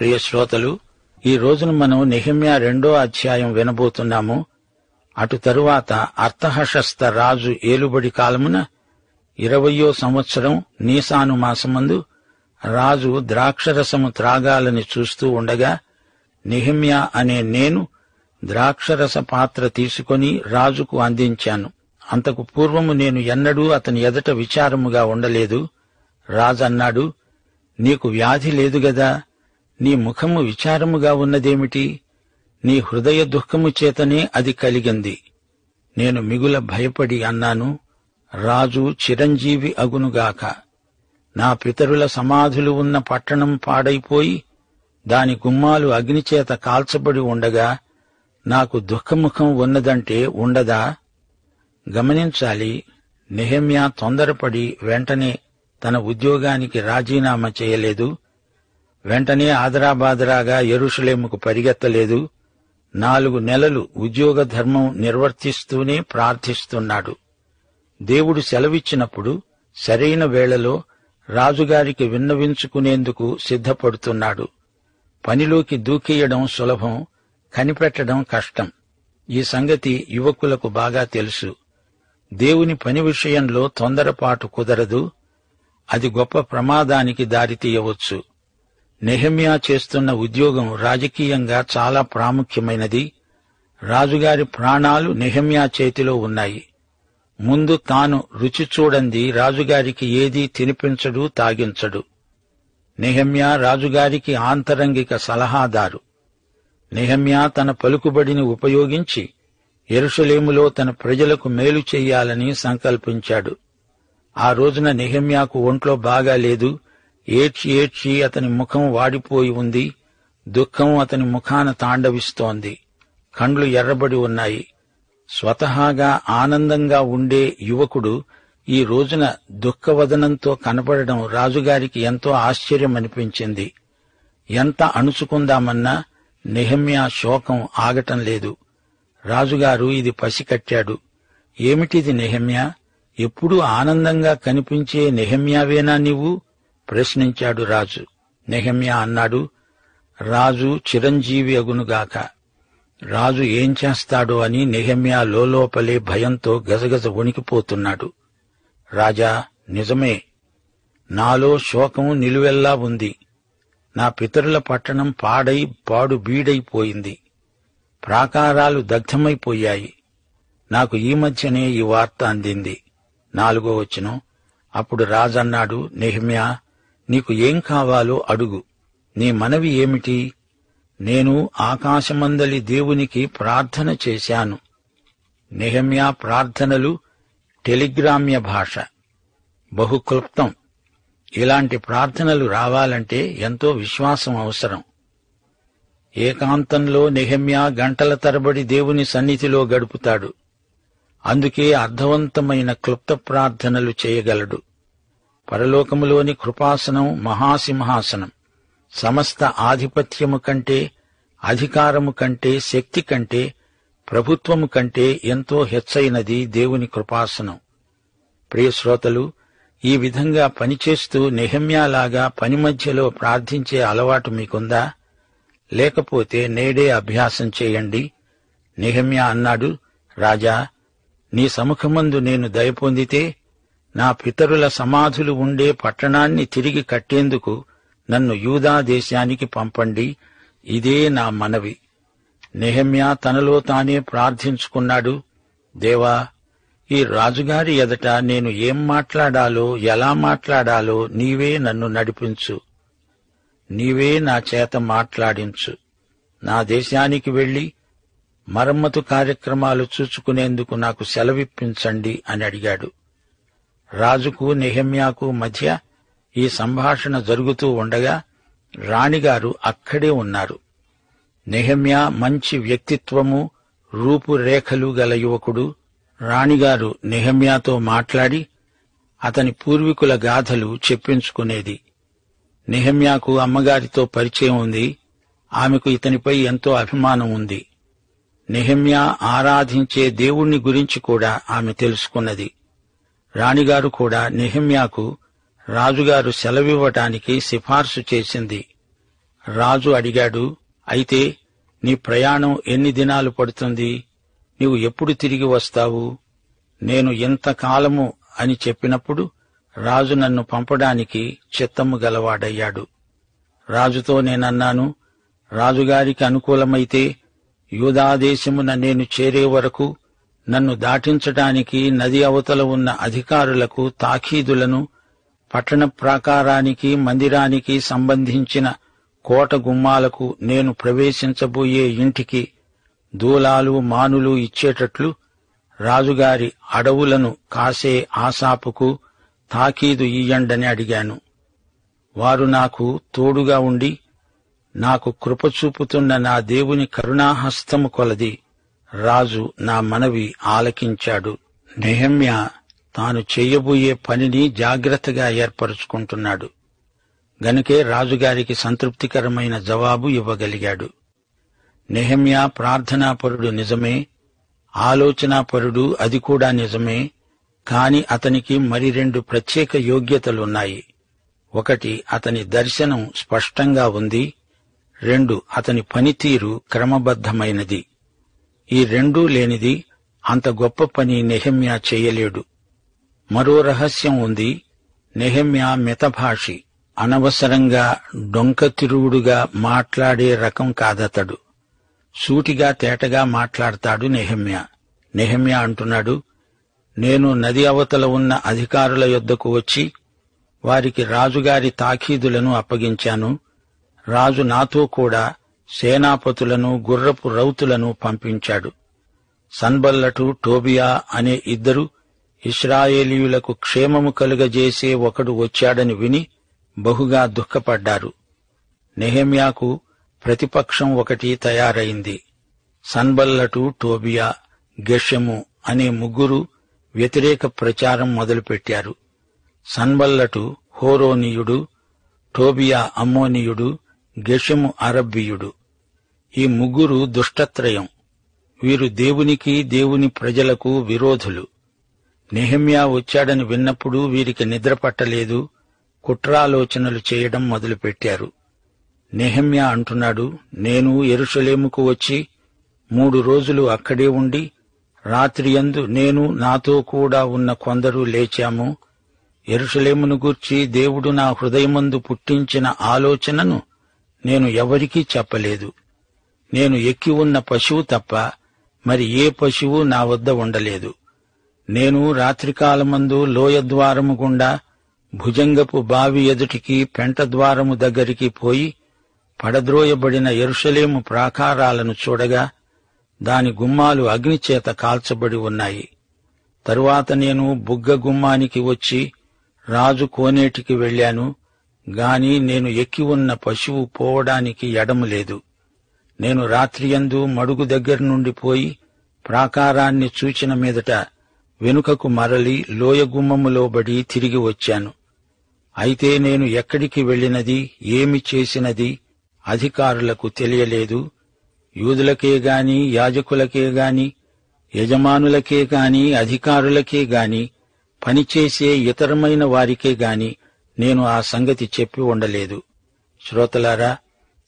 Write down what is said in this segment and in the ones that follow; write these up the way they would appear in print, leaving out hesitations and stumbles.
ప్రియ శ్రోతలు, ఈ రోజున మనం నెహెమ్యా 2వ అధ్యాయం వినబోతున్నాము. అటు తరువాత అర్తహషస్త రాజు ఏలుబడి కాలమున 20వ సంవత్సరం నీసాను మాసమందు రాజు ద్రాక్షరసము త్రాగాలని చూస్తూ ఉండగా నెహెమ్యా అనే నేను ద్రాక్షరస పాత్ర తీసుకొని రాజుకు అందించాను. అంతకు పూర్వము నేను ఎన్నడూ అతని ఎదుట విచారముగా ఉండలేదు. రాజన్నాడు, నీకు వ్యాధి లేదు గదా, నీ ముఖము విచారముగా ఉన్నదేమిటి? నీ హృదయ దుఃఖము చేతనే అది కలిగింది. నేను మిగుల భయపడి అన్నాను, రాజు చిరంజీవి అగునుగాక. నా పితరుల సమాధులు ఉన్న పట్టణం పాడైపోయి దాని గుమ్మాలు అగ్నిచేత కాల్చబడి ఉండగా నాకు దుఃఖముఖం ఉన్నదంటే ఉండదా? గమనించాలి, నెహెమ్యా తొందరపడి వెంటనే తన ఉద్యోగానికి రాజీనామా చేయలేదు. వెంటనే ఆదరాబాదరాగా యెరూషలేముకు పరిగెత్తలేదు. 4 నెలలు ఉద్యోగ ధర్మం నిర్వర్తిస్తూనే ప్రార్థిస్తున్నాడు. దేవుడు సెలవిచ్చినప్పుడు సరైన వేళలో రాజుగారికి విన్నవించుకునేందుకు సిద్ధపడుతున్నాడు. పనిలోకి దూకేయడం సులభం, కనిపెట్టడం కష్టం. ఈ సంగతి యువకులకు బాగా తెలుసు. దేవుని పని విషయంలో తొందరపాటు కుదరదు. అది గొప్ప ప్రమాదానికి దారితీయవచ్చు. నెహెమ్యా చేస్తున్న ఉద్యోగం రాజకీయంగా చాలా ప్రాముఖ్యమైనది. రాజుగారి ప్రాణాలు నెహెమ్యా చేతిలో ఉన్నాయి. ముందు తాను రుచి చూడండి రాజుగారికి ఏదీ తినిపించడు, తాగించడు. నెహెమ్యా రాజుగారికి ఆంతరంగిక సలహాదారు. నెహెమ్యా తన పలుకుబడిని ఉపయోగించి యెరూషలేములో తన ప్రజలకు మేలు చెయ్యాలని సంకల్పించాడు. ఆ రోజున నెహెమ్యాకు ఒంట్లో బాగా లేదు. ఏడ్చి ఏడ్చి అతని ముఖం వాడిపోయి ఉంది. దుఃఖం అతని ముఖాన తాండవిస్తోంది. కండ్లు ఎర్రబడి ఉన్నాయి. స్వతహాగా ఆనందంగా ఉండే యువకుడు ఈ రోజున దుఃఖవదనంతో కనపడడం రాజుగారికి ఎంతో ఆశ్చర్యమనిపించింది. ఎంత అణుచుకుందామన్నా నెహెమ్యా శోకం ఆగటం లేదు. రాజుగారు ఇది పసికట్టాడు. ఏమిటిది నెహెమ్యా? ఎప్పుడూ ఆనందంగా కనిపించే నెహెమ్యావేనా నీవు? ప్రశ్నించాడు రాజు. నెహెమ్యా అన్నాడు, రాజు చిరంజీవి అగునుగాక. రాజు ఏం చేస్తాడో అని నెహెమ్యా లోపలే భయంతో గజగజ వణికిపోతున్నాడు. రాజా, నిజమే, నాలో శోకం నిలువెల్లా ఉంది. నా పితరుల పట్టణం పాడై పాడు బీడైపోయింది. ప్రాకారాలు దగ్ధమైపోయాయి. నాకు ఈ మధ్యనే ఈ వార్త అందింది. 4వ వచనం. అప్పుడు రాజన్నాడు, నెహెమ్యా, నీకు ఏం కావాలో అడుగు. నీ మనవి ఏమిటి? నేను ఆకాశమందలి దేవునికి ప్రార్థన చేశాను. నెహెమ్యా ప్రార్థనలు టెలిగ్రామ్య భాష, బహుక్లుప్తం. ఇలాంటి ప్రార్థనలు రావాలంటే ఎంతో విశ్వాసం అవసరం. ఏకాంతంలో నెహెమ్యా గంటల తరబడి దేవుని సన్నిధిలో గడుపుతాడు. అందుకే అర్థవంతమైన క్లుప్త ప్రార్థనలు చేయగలడు. పరలోకములోని కృపాసనం మహాసింహాసనం సమస్త ఆధిపత్యము కంటే, అధికారము కంటే, శక్తి కంటే, ప్రభుత్వము కంటే ఎంతో హెచ్చైనది దేవుని కృపాసనం. ప్రియ శ్రోతలు, ఈ విధంగా పనిచేస్తూ నెహెమ్యాలాగా పని మధ్యలో ప్రార్థించే అలవాటు మీకుందా? లేకపోతే నేడే అభ్యాసం చేయండి. నెహెమ్యా అన్నాడు, రాజా, నీ సముఖమందు నేను దయ పొందితే నా పితరుల సమాధులు ఉండే పట్టణాన్ని తిరిగి కట్టేందుకు నన్ను యూదా దేశానికి పంపండి. ఇదే నా మనవి. నెహెమ్యా తనలో తానే ప్రార్థించుకున్నాడు, దేవా, ఈ రాజుగారి ఎదట నేను ఏం మాట్లాడాలో, ఎలా మాట్లాడాలో నీవే నన్ను నడిపించు. నీవే నా చేత మాట్లాడించు. నా దేశానికి వెళ్లి మరమ్మతు కార్యక్రమాలు చూచుకునేందుకు నాకు సెలవిప్పించండి అని అడిగాడు. రాజుకు నెహెమ్యాకు మధ్య ఈ సంభాషణ జరుగుతూ ఉండగా రాణిగారు అక్కడే ఉన్నారు. నెహెమ్యా మంచి వ్యక్తిత్వము, రూపురేఖలు గల యువకుడు. రాణిగారు నెహెమ్యాతో మాట్లాడి అతని పూర్వీకుల గాథలు చెప్పించుకునేది. నెహెమ్యాకు అమ్మగారితో పరిచయం ఉంది. ఆమెకు ఇతనిపై ఎంతో అభిమానం ఉంది. నెహెమ్యా ఆరాధించే దేవుణ్ణి గురించి కూడా ఆమె తెలుసుకున్నది. రాణిగారు కూడా నెహెమ్యాకు రాజుగారు సెలవివ్వటానికి సిఫార్సు చేసింది. రాజు అడిగాడు, అయితే నీ ప్రయాణం ఎన్ని దినాలు పడుతుంది? నీవు ఎప్పుడు తిరిగి వస్తావు? నేను ఇంతకాలము అని చెప్పినప్పుడు రాజు నన్ను పంపడానికి చిత్తము గలవాడయ్యాడు. రాజుతో నేనన్నాను, రాజుగారికి అనుకూలమైతే యూదాదేశమున నేను చేరే వరకు నన్ను దాటించడానికి నది అవతల ఉన్న అధికారులకు తాఖీదులను, పట్టణ ప్రాకారానికి మందిరానికి సంబంధించిన కోట గుమ్మాలకు నేను ప్రవేశించబోయే ఇంటికి దూలాలు మానులు ఇచ్చేటట్లు రాజుగారి అడవులను కాసే ఆసాపుకు తాకీదు ఇయ్యండని అడిగాను. వారు నాకు తోడుగా ఉండి నాకు కృప చూపుతున్న నా దేవుని కరుణాహస్తము కొలది రాజు నా మనవి ఆలకించాడు. నెహెమ్యా తాను చెయ్యబోయే పనిని జాగ్రత్తగా ఏర్పరుచుకుంటున్నాడు గనుకే రాజుగారికి సంతృప్తికరమైన జవాబు ఇవ్వగలిగాడు. నెహెమ్యా ప్రార్థనాపరుడు నిజమే, ఆలోచనాపరుడు అది కూడా నిజమే. కాని అతనికి మరి 2 ప్రత్యేక యోగ్యతలున్నాయి. 1 అతని దర్శనం స్పష్టంగా ఉంది. 2 అతని పనితీరు క్రమబద్ధమైనది. ఈ 2 లేనిది అంత గొప్ప పని నెహెమ్యా చెయ్యలేడు. మరో రహస్యం ఉంది. నెహెమ్యా మితభాషి, అనవసరంగా డొంకతిరుగుడుగా మాట్లాడే రకం కాదతడు. సూటిగా తేటగా మాట్లాడతాడు నెహెమ్యా. నెహెమ్యా అంటున్నాడు, నేను నది అవతల ఉన్న అధికారుల యొద్దకు వచ్చి వారికి రాజుగారి తాఖీదులను అప్పగించాను. రాజు నాతో కూడా సేనాపతులను, గుర్రపు రౌతులను పంపించాడు. సన్బల్లటు, టోబియా అనే 2 ఇశ్రాయేలీయులకు క్షేమము కలుగజేసే ఒకడు వచ్చాడని విని బహుగా దుఃఖపడ్డారు. నెహెమ్యాకు ప్రతిపక్షం 1 తయారైంది. సన్బల్లటు, టోబియా, గెషెము అనే 3 వ్యతిరేక ప్రచారం మొదలుపెట్టారు. సన్బల్లటు హోరోనీయుడు, టోబియా అమ్మోనీయుడు, గెషెము అరబ్బీయుడు. ఈ 3 దుష్టత్రయం. వీరు దేవునికి, దేవుని ప్రజలకు విరోధులు. నెహెమ్యా వచ్చాడని విన్నప్పుడు వీరికి నిద్ర పట్టలేదు. కుట్రాలోచనలు చేయడం మొదలుపెట్టారు. నెహెమ్యా అంటున్నాడు, నేను యెరూషలేముకు వచ్చి 3 రోజులు అక్కడే ఉండి రాత్రియందు నేను నాతో కూడా ఉన్న కొందరు లేచాము. యెరూషలేమును గూర్చి దేవుడు నా హృదయమందు పుట్టించిన ఆలోచనను నేను ఎవరికీ చెప్పలేదు. నేను ఎక్కి ఉన్న పశువు తప్ప మరి ఏ పశువు నా వద్ద ఉండలేదు. నేను రాత్రికాలమందు లోయద్వారము గుండా భుజంగపు బావి ఎదుటికి పెంటద్వారము దగ్గరికి పోయి పడద్రోయబడిన యెరూషలేము ప్రాకారాలను చూడగా దాని గుమ్మాలు అగ్నిచేత కాల్చబడి ఉన్నాయి. తరువాత నేను బుగ్గ గుమ్మానికి వచ్చి రాజు కోనేటికి వెళ్లాను గాని నేను ఎక్కి ఉన్న పశువు పోవడానికి ఎడము లేదు. నేను రాత్రియందు మడుగు దగ్గర నుండి పోయి ప్రాకారాన్ని చూచిన మీదట వెనుకకు మరలి లోయ గుమ్మములో బడి తిరిగి వచ్చాను. అయితే నేను ఎక్కడికి వెళ్లినది, ఏమి చేసినది అధికారులకు తెలియలేదు. యూదులకే గాని, యాజకులకే గాని, యజమానులకే గాని, అధికారులకే గాని, పనిచేసే ఇతరమైన వారికే గాని నేను ఆ సంగతి చెప్పి ఉండలేదు. శ్రోతలారా,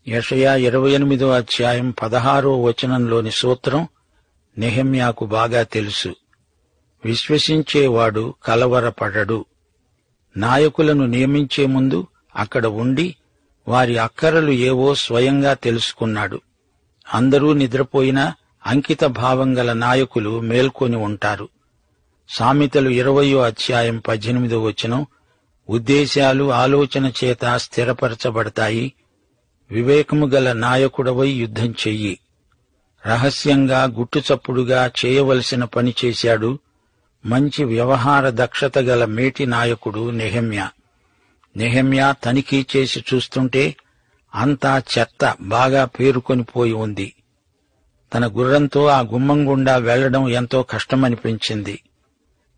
యెషయా 28వ అధ్యాయం 16వ వచనంలోని సూత్రం నెహెమ్యాకు బాగా తెలుసు. విశ్వసించేవాడు కలవరపడడు. నాయకులను నియమించే ముందు అక్కడ ఉండి వారి అక్కరలు ఏవో స్వయంగా తెలుసుకున్నాడు. అందరూ నిద్రపోయినా అంకిత భావం గల నాయకులు మేల్కొని ఉంటారు. సామెతలు 20వ అధ్యాయం 18వ వచనం, ఉద్దేశాలు ఆలోచన చేత స్థిరపరచబడతాయి. వివేకము గల నాయకుడవై యుద్ధం చెయ్యి. రహస్యంగా గుట్టుచప్పుడుగా చేయవలసిన పని చేశాడు. మంచి వ్యవహార దక్షత గల మేటి నాయకుడు నెహెమ్యా. నెహెమ్యా తనిఖీ చేసి చూస్తుంటే అంతా చెత్త బాగా పేరుకొనిపోయి ఉంది. తన గుర్రంతో ఆ గుమ్మం గుండా వెళ్లడం ఎంతో కష్టమనిపించింది.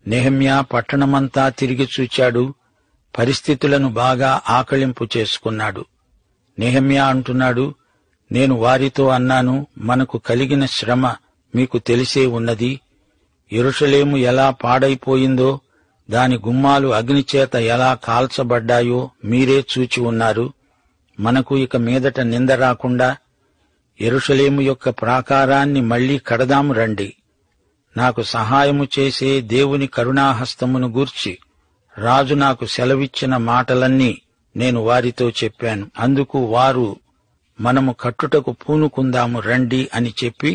నెహెమ్యా పట్టణమంతా తిరిగి చూచాడు. పరిస్థితులను బాగా ఆకళింపు చేసుకున్నాడు. నెహెమ్యా అంటున్నాడు, నేను వారితో అన్నాను, మనకు కలిగిన శ్రమ మీకు తెలిసే ఉన్నది. యెరూషలేము ఎలా పాడైపోయిందో, దాని గుమ్మాలు అగ్నిచేత ఎలా కాల్చబడ్డాయో మీరే చూచి ఉన్నారు. మనకు ఇక మీదట నింద రాకుండా యెరూషలేము యొక్క ప్రాకారాన్ని మళ్లీ కడదాము రండి. నాకు సహాయము చేసే దేవుని కరుణాహస్తమును గూర్చి రాజు నాకు సెలవిచ్చిన మాటలన్నీ నేను వారితో చెప్పాను. అందుకు వారు మనము కట్టుటకు పూనుకుందాము రండి అని చెప్పి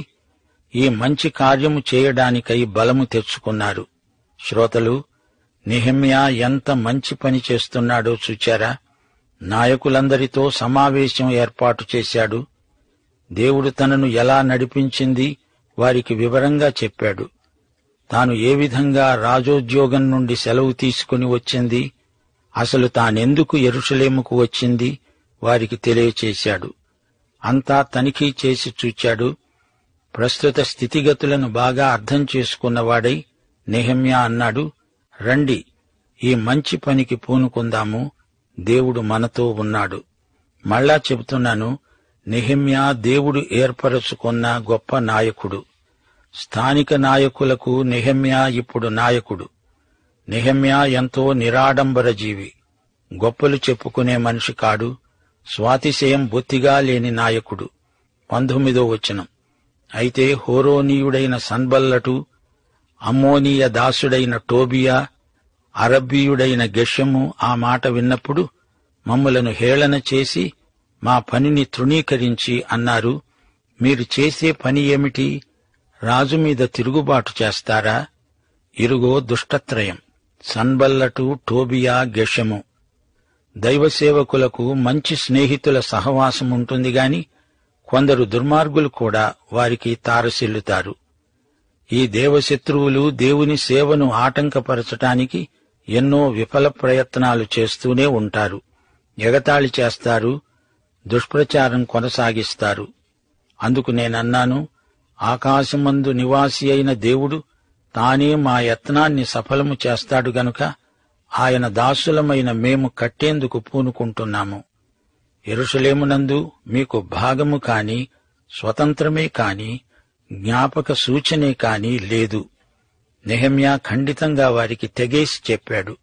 ఈ మంచి కార్యము చేయడానికై బలము తెచ్చుకున్నారు. శ్రోతలు, నెహెమ్యా ఎంత మంచి పని చేస్తున్నాడో చూచారా? నాయకులందరితో సమావేశం ఏర్పాటు చేశాడు. దేవుడు తనను ఎలా నడిపించింది వారికి వివరంగా చెప్పాడు. తాను ఏ విధంగా రాజోద్యోగం నుండి సెలవు తీసుకుని వచ్చింది, అసలు తానెందుకు యెరూషలేముకు వచ్చింది వారికి తెలియచేశాడు. అంతా తనిఖీ చేసి చూచాడు. ప్రస్తుత స్థితిగతులను బాగా అర్థం చేసుకున్నవాడై నెహెమ్యా అన్నాడు, రండి, ఈ మంచి పనికి పూనుకుందాము, దేవుడు మనతో ఉన్నాడు. మళ్ళా చెబుతున్నాను, నెహెమ్యా దేవుడు ఏర్పరచుకున్న గొప్ప నాయకుడు. స్థానిక నాయకులకు నెహెమ్యా ఇప్పుడు నాయకుడు. నెహెమ్యా ఎంతో నిరాడంబర జీవి, గొప్పలు చెప్పుకునే మనిషి కాడు. స్వాతిశయం బొత్తిగా లేని నాయకుడు. 19వ వచనం. అయితే హోరోనీయుడైన సన్బల్లటు, అమ్మోనీయ దాసుడైన టోబియా, అరబ్బీయుడైన గెషము ఆ మాట విన్నప్పుడు మమ్ములను హేళన చేసి మా పనిని తృణీకరించి అన్నారు, మీరు చేసే పని ఏమిటి? రాజు మీద తిరుగుబాటు చేస్తారా? ఇరుగో దుష్టత్రయం, సన్బల్లటు, టోబియా, గెషము. దైవసేవకులకు మంచి స్నేహితుల సహవాసముంటుంది గాని కొందరు దుర్మార్గులు కూడా వారికి తారసిల్లుతారు. ఈ దేవశత్రువులు దేవుని సేవను ఆటంకపరచటానికి ఎన్నో విఫల ప్రయత్నాలు చేస్తూనే ఉంటారు. ఎగతాళి చేస్తారు, దుష్ప్రచారం కొనసాగిస్తారు. అందుకు నేనన్నాను, ఆకాశమందు నివాసి అయిన దేవుడు తానే మా యత్నాన్ని సఫలము చేస్తాడు గనుక ఆయన దాసులమైన మేము కట్టేందుకు పూనుకుంటున్నాము. యెరూషలేమునందు మీకు భాగము కాని, స్వతంత్రమే కాని, జ్ఞాపక సూచనే కాని లేదు. నెహెమ్యా ఖండితంగా వారికి తెగేసి చెప్పాడు,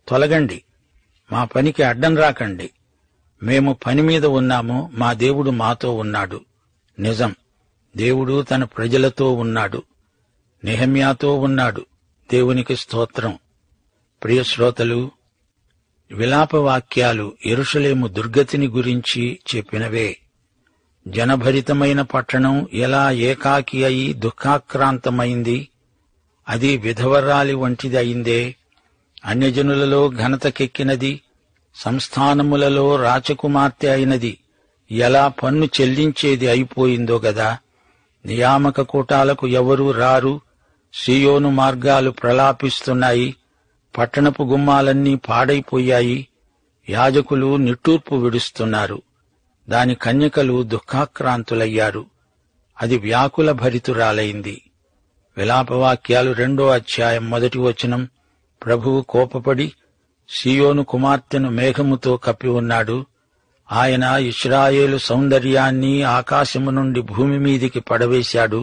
తొలగండి, మా పనికి అడ్డం రాకండి. మేము పని మీద ఉన్నాము, మా దేవుడు మాతో ఉన్నాడు. నిజం, దేవుడు తన ప్రజలతో ఉన్నాడు, నెహెమ్యాతో ఉన్నాడు. దేవునికి స్తోత్రం. ప్రియ శ్రోతలు, విలాపవాక్యాలు యెరూషలేము దుర్గతిని గురించి చెప్పినవే. జనభరితమైన పట్టణం ఎలా ఏకాకి అయి దుఃఖాక్రాంతమైంది. అది విధవరాలి వంటిది అయిందే. అన్యజనులలో ఘనతకెక్కినది, సంస్థానములలో రాచకుమార్తె అయినది ఎలా పన్ను చెల్లించేది అయిపోయిందో గదా. నియామక కూటాలకు ఎవరూ రారు. సీయోను మార్గాలు ప్రలాపిస్తున్నాయి. పట్టణపు గుమ్మాలన్నీ పాడైపోయాయి. యాజకులు నిట్టూర్పు విడుస్తున్నారు. దాని కన్యకలు దుఃఖాక్రాంతులయ్యారు. అది వ్యాకుల భరితురాలైంది. విలాపవాక్యాలు 2వ అధ్యాయం 1వ వచనం. ప్రభువు కోపపడి సీయోను కుమార్తెను మేఘముతో కప్పి ఉన్నాడు. ఆయన ఇశ్రాయేలు సౌందర్యాన్ని ఆకాశము నుండి భూమి మీదికి పడవేశాడు.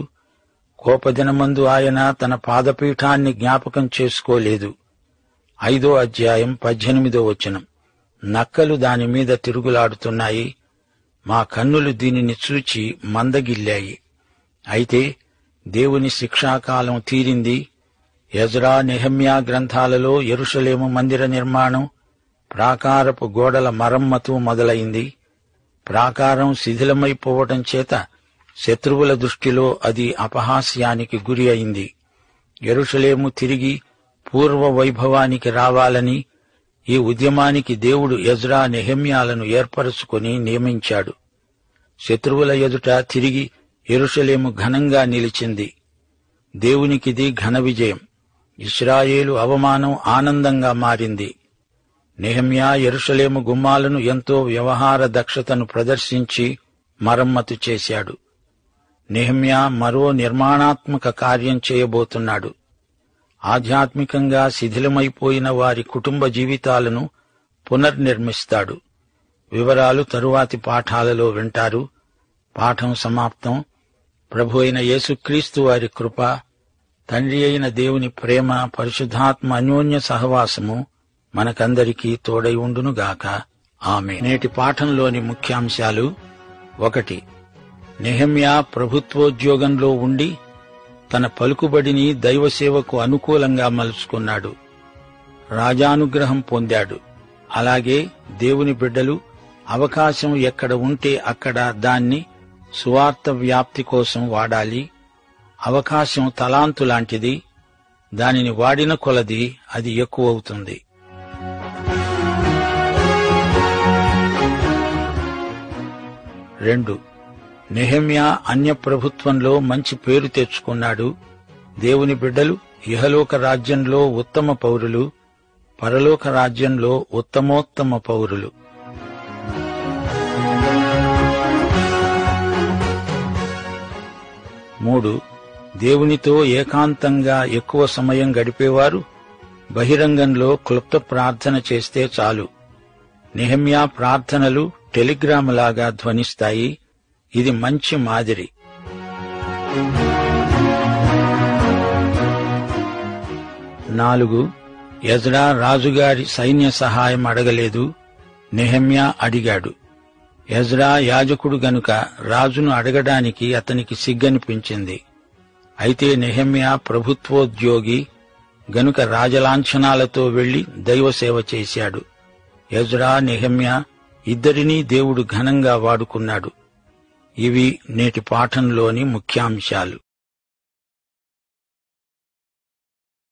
కోపదినమందు ఆయన తన పాదపీఠాన్ని జ్ఞాపకం చేసుకోలేదు. 5వ అధ్యాయం 18వ వచనం. నక్కలు దానిమీద తిరుగులాడుతున్నాయి. మా కన్నులు దీనిని చూచి మందగిల్లాయి. అయితే దేవుని శిక్షాకాలం తీరింది. ఎజ్రా, నెహెమ్యా గ్రంథాలలో యెరూషలేము మందిర నిర్మాణం, ప్రాకారపు గోడల మరమ్మతు మొదలైంది. ప్రాకారం శిథిలమైపోవటం చేత శత్రువుల దృష్టిలో అది అపహాస్యానికి గురి అయింది. యెరూషలేము తిరిగి పూర్వ వైభవానికి రావాలని ఈ ఉద్యమానికి దేవుడు ఎజ్రా, నెహెమ్యాలను ఏర్పరచుకుని నియమించాడు. శత్రువుల ఎదుట తిరిగి యెరూషలేము ఘనంగా నిలిచింది. దేవునికిది ఘన విజయం. ఇశ్రాయేలు అవమానం ఆనందంగా మారింది. నెహెమ్యా యెరూషలేము గుమ్మాలను ఎంతో వ్యవహార దక్షతను ప్రదర్శించి మరమ్మతు చేశాడు. నెహెమ్యా మరో నిర్మాణాత్మక కార్యం చేయబోతున్నాడు. ఆధ్యాత్మికంగా శిథిలమైపోయిన వారి కుటుంబ జీవితాలను పునర్నిర్మిస్తాడు. వివరాలు తరువాతి పాఠాలలో వింటారు. పాఠం సమాప్తం. ప్రభు అయిన యేసుక్రీస్తు వారి కృప, తండ్రి అయిన దేవుని ప్రేమ, పరిశుద్ధాత్మ అన్యోన్య సహవాసము మనకందరికీ తోడై ఉండునుగాక. ఆమె. నేటి పాఠంలోని ముఖ్యాంశాలు: 1. నెహెమ్యా ప్రభుత్వోద్యోగంలో ఉండి తన పలుకుబడిని దైవసేవకు అనుకూలంగా మలుచుకున్నాడు. రాజానుగ్రహం పొందాడు. అలాగే దేవుని బిడ్డలు అవకాశం ఎక్కడ ఉంటే అక్కడ దాన్ని సువార్త వ్యాప్తి కోసం వాడాలి. అవకాశం తలాంతు లాంటిది. దానిని వాడిన కొలది అది ఎక్కువవుతుంది. 2. నెహెమ్యా అన్యప్రభుత్వంలో మంచి పేరు తెచ్చుకున్నాడు. దేవుని బిడ్డలు ఇహలోక రాజ్యంలో ఉత్తమ పౌరులు, పరలోక రాజ్యంలో ఉత్తమోత్తమ పౌరులు. 3. దేవునితో ఏకాంతంగా ఎక్కువ సమయం గడిపేవారు బహిరంగంలో క్లుప్త ప్రార్థన చేస్తే చాలు. నెహెమ్యా ప్రార్థనలు టెలిగ్రాములాగా ధ్వనిస్తాయి. ఇది మంచి మాదిరి. 4. ఎజ్రా రాజుగారి సైన్య సహాయం అడగలేదు. నెహెమ్యా అడిగాడు. ఎజ్రా యాజకుడు గనుక రాజును అడగడానికి అతనికి సిగ్గనిపించింది. అయితే నెహెమ్యా ప్రభుత్వోద్యోగి గనుక రాజలాంఛనాలతో వెళ్లి దైవసేవ చేశాడు. ఎజ్రా, నెహెమ్యా ఇద్దరినీ దేవుడు ఘనంగా వాడుకున్నాడు. ఇవి నేటి పాఠంలోని ముఖ్యాంశాలు.